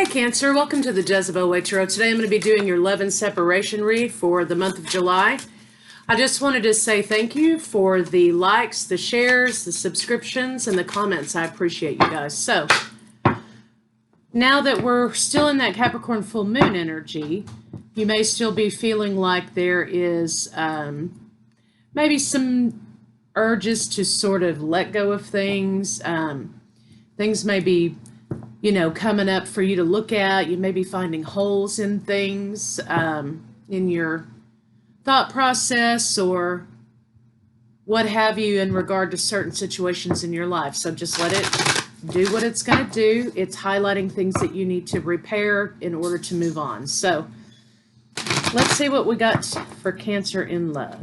Hi Cancer, welcome to the Jezebel Way Tarot. Today I'm going to be doing your love and separation read for the month of July. I just wanted to say thank you for the likes, the shares, the subscriptions, and the comments. I appreciate you guys. So, now that we're still in that Capricorn full moon energy, you may still be feeling like there is maybe some urges to sort of let go of things. Things may be coming up for you to look at. You may be finding holes in things in your thought process or what have you in regard to certain situations in your life. So just let it do what it's going to do. It's highlighting things that you need to repair in order to move on. So let's see what we got for Cancer in love.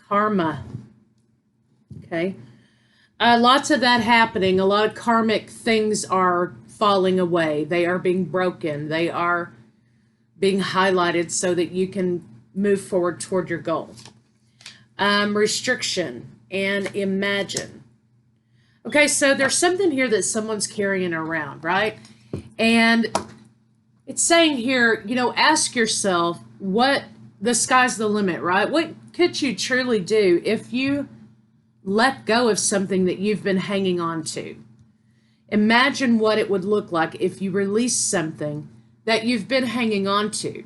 Karma. Okay. Lots of that happening. A lot of karmic things are falling away. They are being broken. They are being highlighted so that you can move forward toward your goal. Restriction and imagine. Okay, so there's something here that someone's carrying around, right? And it's saying here, ask yourself what the sky's the limit, right? What could you truly do if you let go of something that you've been hanging on to? Imagine what it would look like if you released something that you've been hanging on to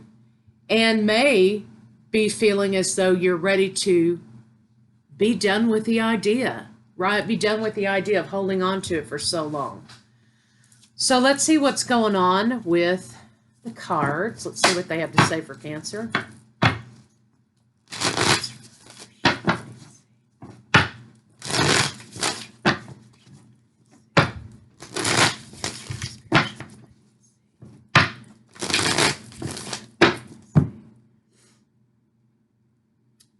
and may be feeling as though you're ready to be done with the idea, right? Be done with the idea of holding on to it for so long. So let's see what's going on with the cards. Let's see what they have to say for Cancer.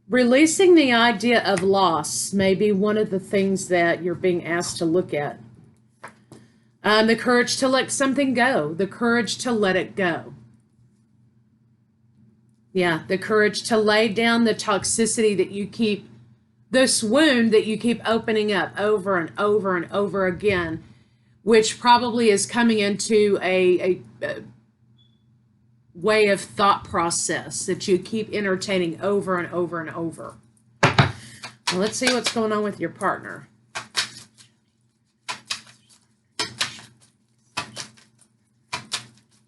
Releasing the idea of loss may be one of the things that you're being asked to look at. The courage to let something go. The courage to let it go. Yeah, the courage to lay down the toxicity that you keep, this wound that you keep opening up over and over and over again, which probably is coming into a way of thought process that you keep entertaining over and over and over. Well, let's see what's going on with your partner.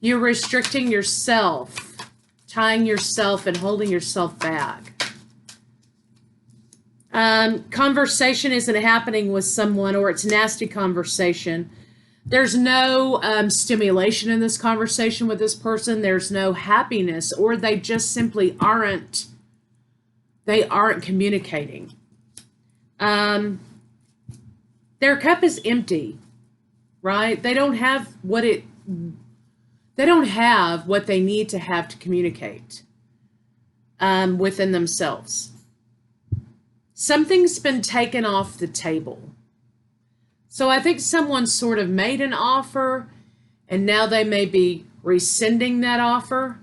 You're restricting yourself, tying yourself and holding yourself back. Conversation isn't happening with someone, or it's nasty conversation. There's no stimulation in this conversation with this person. There's no happiness, or they just simply aren't communicating. Their cup is empty, right? They don't have what they need to have to communicate within themselves. Something's been taken off the table. So I think someone sort of made an offer, and now they may be rescinding that offer.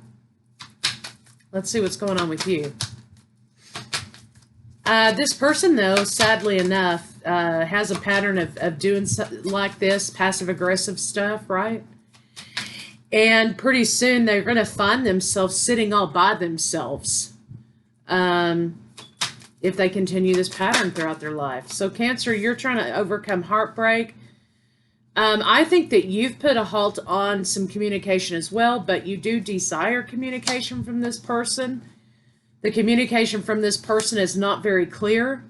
Let's see what's going on with you. This person, though, sadly enough, has a pattern of doing something like this, passive-aggressive stuff, right? And pretty soon they're going to find themselves sitting all by themselves if they continue this pattern throughout their life. So Cancer, you're trying to overcome heartbreak. I think that you've put a halt on some communication as well, but you do desire communication from this person. The communication from this person is not very clear.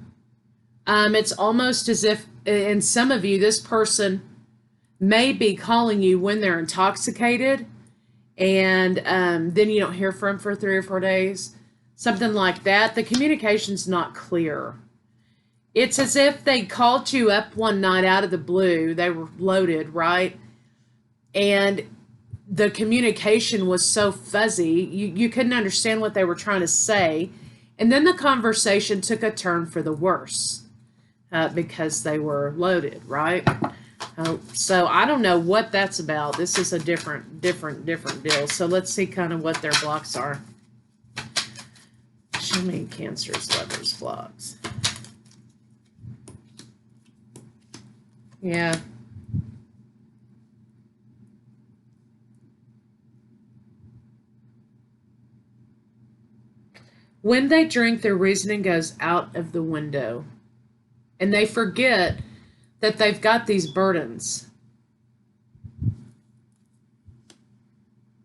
It's almost as if, in some of you, this person may be calling you when they're intoxicated, and then you don't hear from them for 3 or 4 days. Something like that. The communication's not clear. It's as if they called you up one night out of the blue. They were loaded, right? And the communication was so fuzzy. You couldn't understand what they were trying to say. And then the conversation took a turn for the worse because they were loaded, right? So I don't know what that's about. This is a different deal. So let's see kind of what their blocks are. Show me Cancer's lovers blocks. Yeah. When they drink, their reasoning goes out of the window. And they forget that they've got these burdens.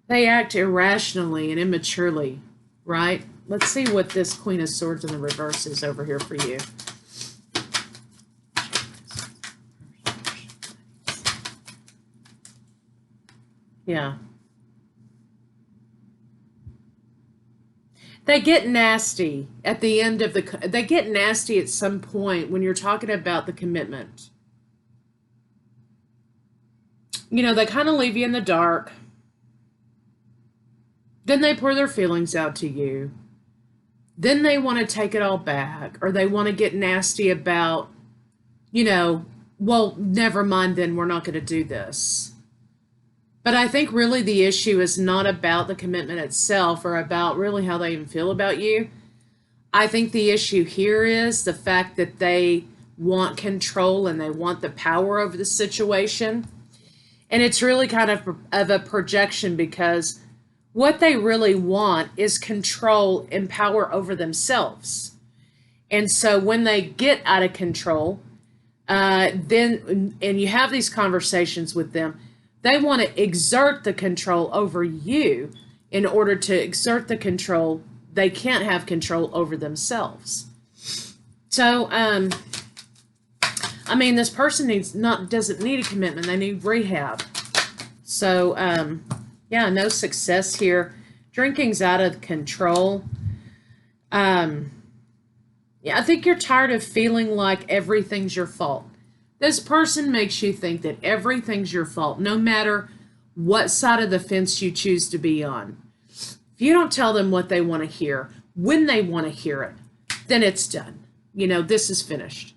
They act irrationally and immaturely, right? Let's see what this Queen of Swords in the reverse is over here for you. Yeah. They get nasty at the end of they get nasty at some point when you're talking about the commitment. You know, they kind of leave you in the dark. Then they pour their feelings out to you. Then they want to take it all back, or they want to get nasty about, you know, well, never mind then, we're not going to do this. But I think really the issue is not about the commitment itself or about really how they even feel about you. I think the issue here is the fact that they want control and they want the power over the situation. And it's really kind of a projection, because what they really want is control and power over themselves. And so when they get out of control, then, and you have these conversations with them, they want to exert the control over you. In order to exert the control, they can't have control over themselves. So, I mean, this person doesn't need a commitment. They need rehab. So, yeah, no success here. Drinking's out of control. Yeah, I think you're tired of feeling like everything's your fault. This person makes you think that everything's your fault, no matter what side of the fence you choose to be on. If you don't tell them what they want to hear, when they want to hear it, then it's done. You know, this is finished.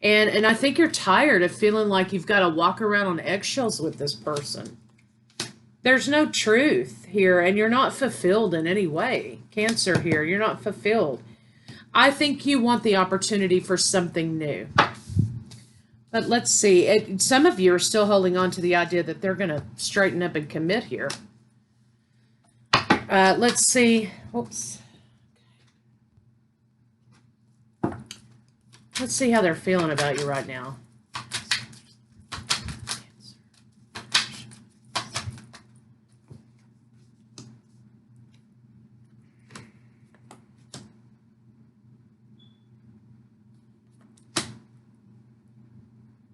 And I think you're tired of feeling like you've got to walk around on eggshells with this person. There's no truth here, and you're not fulfilled in any way. Cancer here, you're not fulfilled. I think you want the opportunity for something new. But let's see. Some of you are still holding on to the idea that they're going to straighten up and commit here. Let's see. Oops. Let's see how they're feeling about you right now.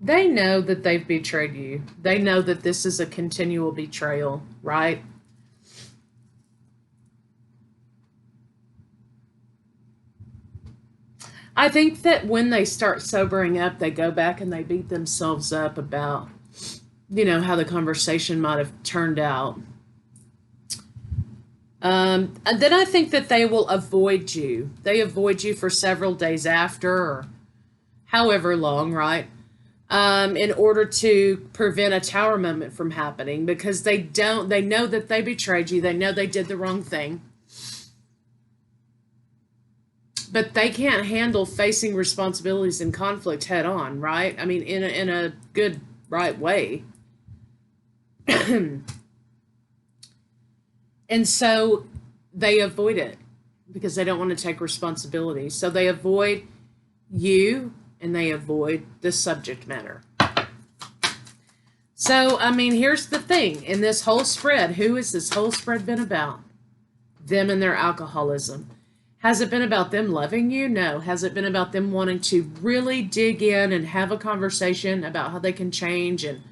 They know that they've betrayed you. They know that this is a continual betrayal, right? I think that when they start sobering up, they go back and they beat themselves up about, you know, how the conversation might have turned out. And then I think that they will avoid you. They avoid you for several days after, or however long, right? In order to prevent a tower moment from happening, because they know that they betrayed you. They know they did the wrong thing. But they can't handle facing responsibilities and conflict head on, right? I mean, in a good, right way. And so they avoid it because they don't want to take responsibility. So they avoid you and they avoid the subject matter. So, I mean, here's the thing. In this whole spread, who has this whole spread been about? Them and their alcoholism. Has it been about them loving you? No. Has it been about them wanting to really dig in and have a conversation about how they can change and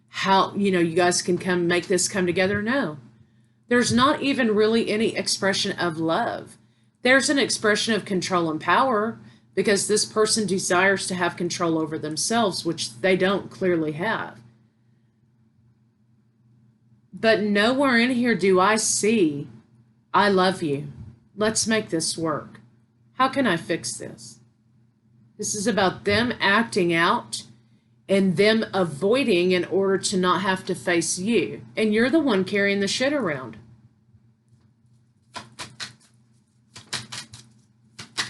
how, you know, you guys can make this come together? No. There's not even really any expression of love. There's an expression of control and power, because this person desires to have control over themselves, which they don't clearly have. But nowhere in here do I see, I love you. Let's make this work. How can I fix this? This is about them acting out and them avoiding in order to not have to face you. And you're the one carrying the shit around.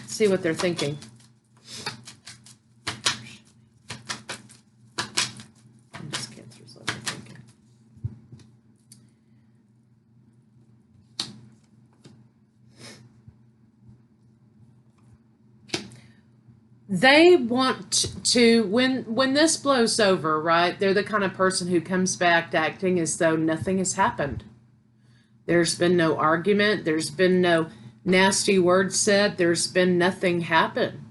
See what they're thinking. Cancer's what they're thinking. They want to, when this blows over, right, they're the kind of person who comes back to acting as though nothing has happened. There's been no argument. There's been no nasty words said. There's been nothing happen.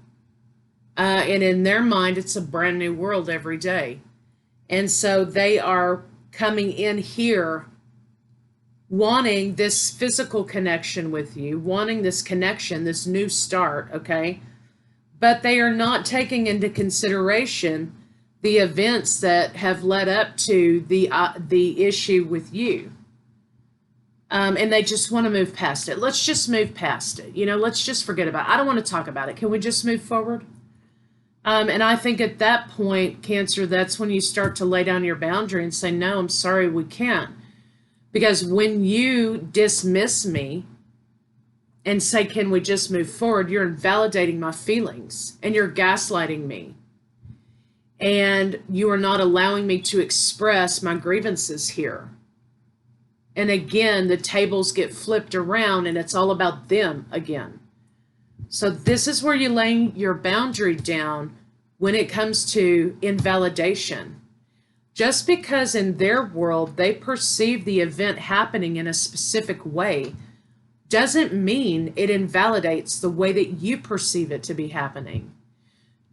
And in their mind, it's a brand new world every day. And so they are coming in here wanting this physical connection with you, wanting this connection, this new start, okay? But they are not taking into consideration the events that have led up to the issue with you. And they just want to move past it. Let's just move past it. You know, let's just forget about it. I don't want to talk about it. Can we just move forward? And I think at that point, Cancer, that's when you start to lay down your boundary and say, no, I'm sorry, we can't. Because when you dismiss me and say, can we just move forward, you're invalidating my feelings and you're gaslighting me. And you are not allowing me to express my grievances here. And again, the tables get flipped around and it's all about them again. So this is where you lay your boundary down when it comes to invalidation. Just because in their world they perceive the event happening in a specific way doesn't mean it invalidates the way that you perceive it to be happening.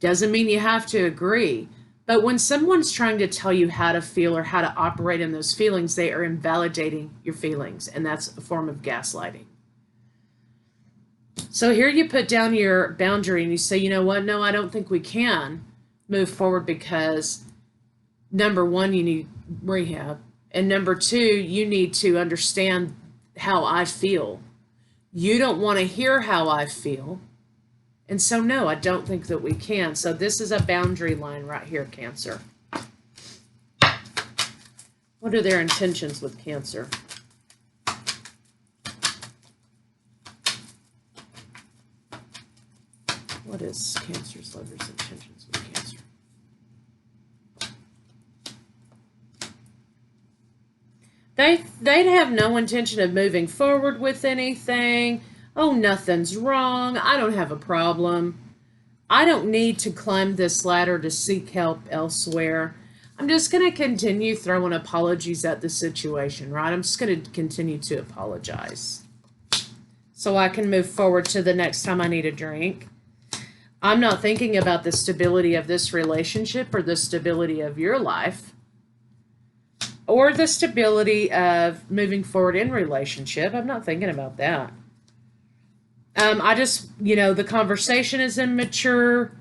Doesn't mean you have to agree. But when someone's trying to tell you how to feel or how to operate in those feelings, they are invalidating your feelings, and that's a form of gaslighting. So here you put down your boundary and you say, you know what? No, I don't think we can move forward because number one, you need rehab. And number two, you need to understand how I feel. You don't want to hear how I feel. And so, no, I don't think that we can. So this is a boundary line right here, Cancer. What are their intentions with Cancer? What is Cancer's lover's intentions with Cancer? They'd have no intention of moving forward with anything. Oh, nothing's wrong. I don't have a problem. I don't need to climb this ladder to seek help elsewhere. I'm just going to continue throwing apologies at the situation, right? I'm just going to continue to apologize so I can move forward to the next time I need a drink. I'm not thinking about the stability of this relationship or the stability of your life or the stability of moving forward in relationship. I'm not thinking about that. I just, you know, the conversation is immature.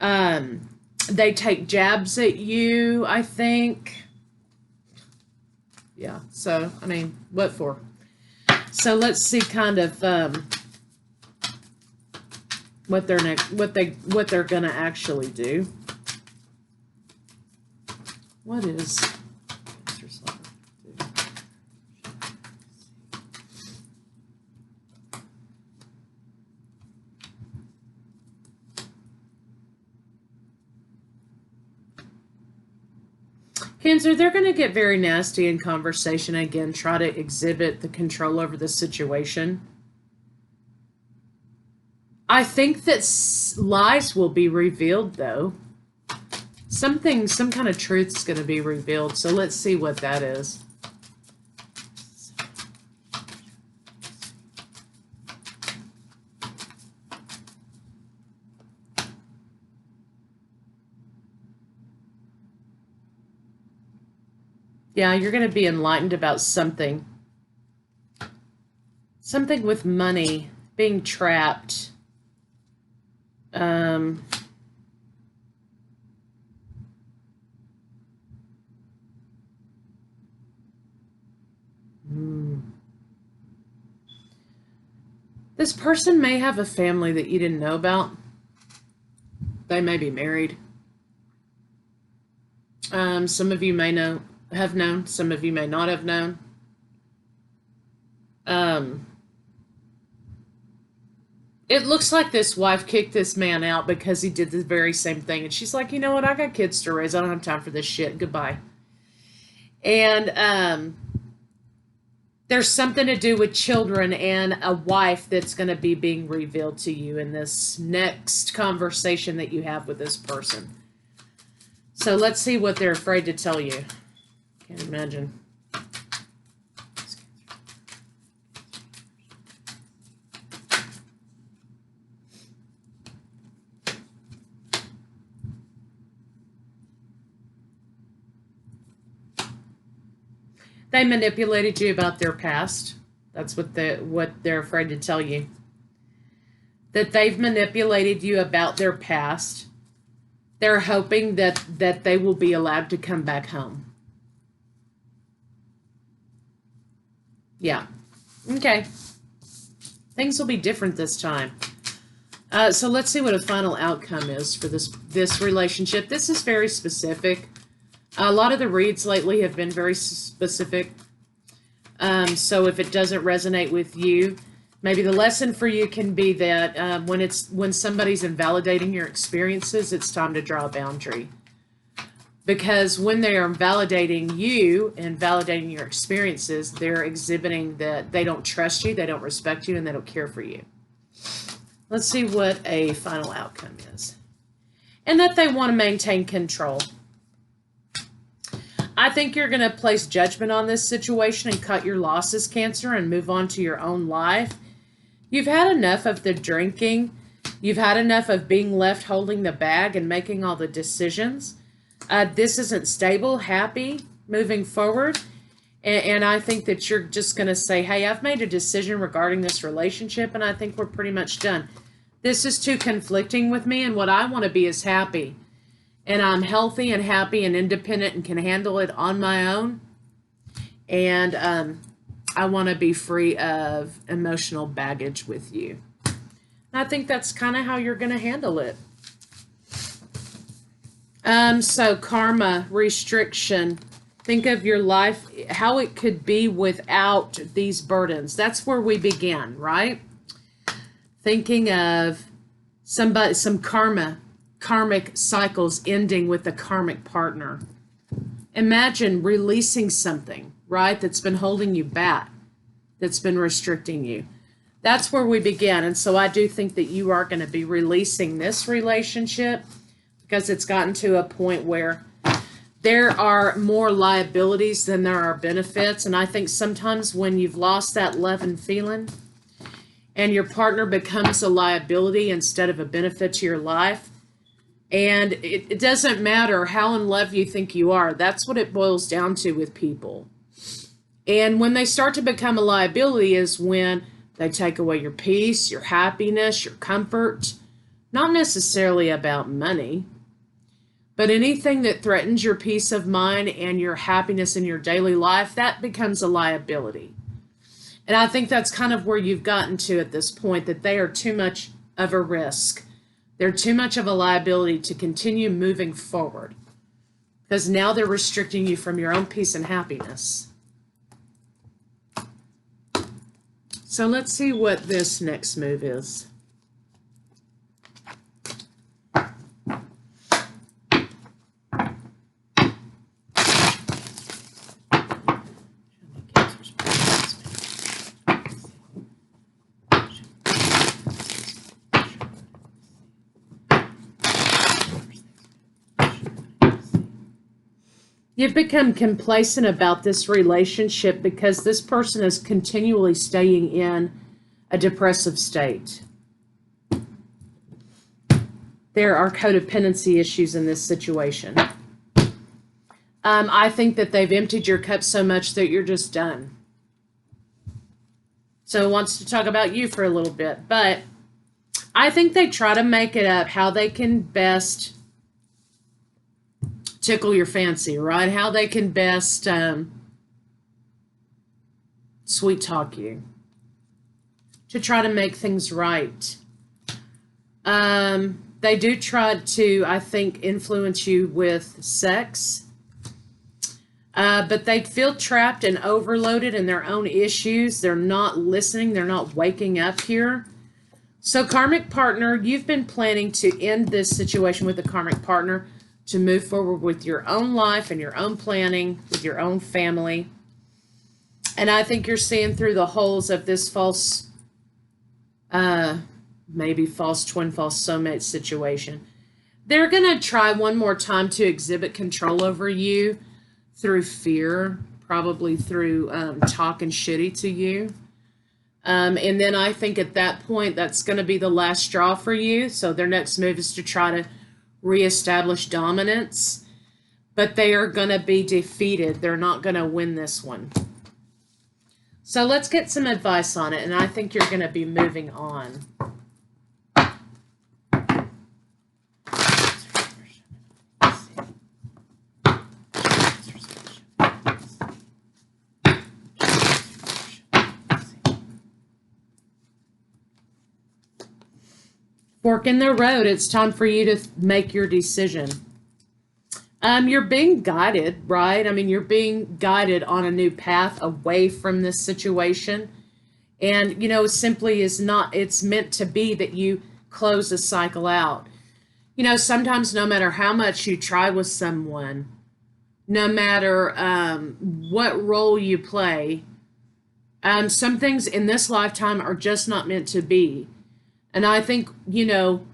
They take jabs at you, I think. Yeah, so, I mean, what for? So let's see kind of what they're gonna actually do. What is Cancer, they're going to get very nasty in conversation again, try to exhibit the control over the situation. I think that lies will be revealed, though. Some kind of truth's going to be revealed, so let's see what that is. Yeah, you're going to be enlightened about something. Something with money, being trapped. This person may have a family that you didn't know about. They may be married. Some of you may have known, some of you may not have known. It looks like this wife kicked this man out because he did the very same thing. And she's like, you know what? I got kids to raise. I don't have time for this shit. Goodbye. And there's something to do with children and a wife that's going to be being revealed to you in this next conversation that you have with this person. So let's see what they're afraid to tell you. Can't imagine. They manipulated you about their past. That's what they're afraid to tell you. That they've manipulated you about their past. They're hoping that they will be allowed to come back home. Yeah. Okay. Things will be different this time. So let's see what a final outcome is for this relationship. This is very specific. A lot of the reads lately have been very specific. So if it doesn't resonate with you, maybe the lesson for you can be that when somebody's invalidating your experiences, it's time to draw a boundary. Because when they are validating you and validating your experiences, they're exhibiting that they don't trust you, they don't respect you, and they don't care for you. Let's see what a final outcome is. And that they want to maintain control. I think you're going to place judgment on this situation and cut your losses, Cancer, and move on to your own life. You've had enough of the drinking. You've had enough of being left holding the bag and making all the decisions. This isn't stable, happy, moving forward. And I think that you're just going to say, hey, I've made a decision regarding this relationship, and I think we're pretty much done. This is too conflicting with me, and what I want to be is happy. And I'm healthy and happy and independent and can handle it on my own. And I want to be free of emotional baggage with you. And I think that's kind of how you're going to handle it. So karma, restriction. Think of your life, how it could be without these burdens. That's where we began, right? Thinking of some karmic cycles ending with a karmic partner. Imagine releasing something, right, that's been holding you back, that's been restricting you. That's where we began. And so I do think that you are going to be releasing this relationship because it's gotten to a point where there are more liabilities than there are benefits. And I think sometimes when you've lost that love and feeling and your partner becomes a liability instead of a benefit to your life, and it doesn't matter how in love you think you are. That's what it boils down to with people. And when they start to become a liability is when they take away your peace, your happiness, your comfort. Not necessarily about money, but anything that threatens your peace of mind and your happiness in your daily life, that becomes a liability. And I think that's kind of where you've gotten to at this point, that they are too much of a risk. They're too much of a liability to continue moving forward because now they're restricting you from your own peace and happiness. So let's see what this next move is. You've become complacent about this relationship because this person is continually staying in a depressive state. There are codependency issues in this situation. I think that they've emptied your cup so much that you're just done. So it wants to talk about you for a little bit, but I think they try to make it up how they can best tickle your fancy, right? How they can best sweet talk you to try to make things right. They do try to, I think, influence you with sex But they feel trapped and overloaded in their own issues. They're not listening. They're not waking up here. So karmic partner, you've been planning to end this situation with a karmic partner to move forward with your own life and your own planning, with your own family. And I think you're seeing through the holes of this false, maybe false twin, false soulmate situation. They're going to try one more time to exhibit control over you through fear, probably through talking shitty to you. And then I think at that point, that's going to be the last straw for you. So their next move is to try to reestablish dominance. But they are going to be defeated. They're not going to win this one. So let's get some advice on it. And I think you're going to be moving on. Fork in the road. It's time for you to make your decision. You're being guided, right? I mean, you're being guided on a new path away from this situation. And, you know, simply is not, it's meant to be that you close the cycle out. You know, sometimes no matter how much you try with someone, no matter what role you play, some things in this lifetime are just not meant to be. And I think, you know,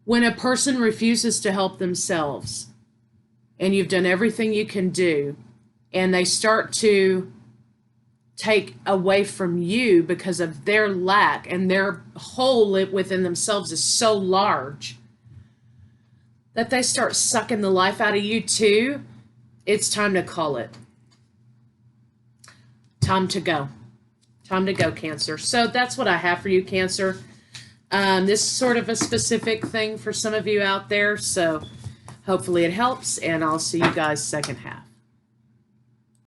when a person refuses to help themselves and you've done everything you can do and they start to take away from you because of their lack and their hole within themselves is so large that they start sucking the life out of you too, it's time to call it. Time to go. Time to go, Cancer. So that's what I have for you, Cancer. This is sort of a specific thing for some of you out there, so hopefully it helps, and I'll see you guys second half.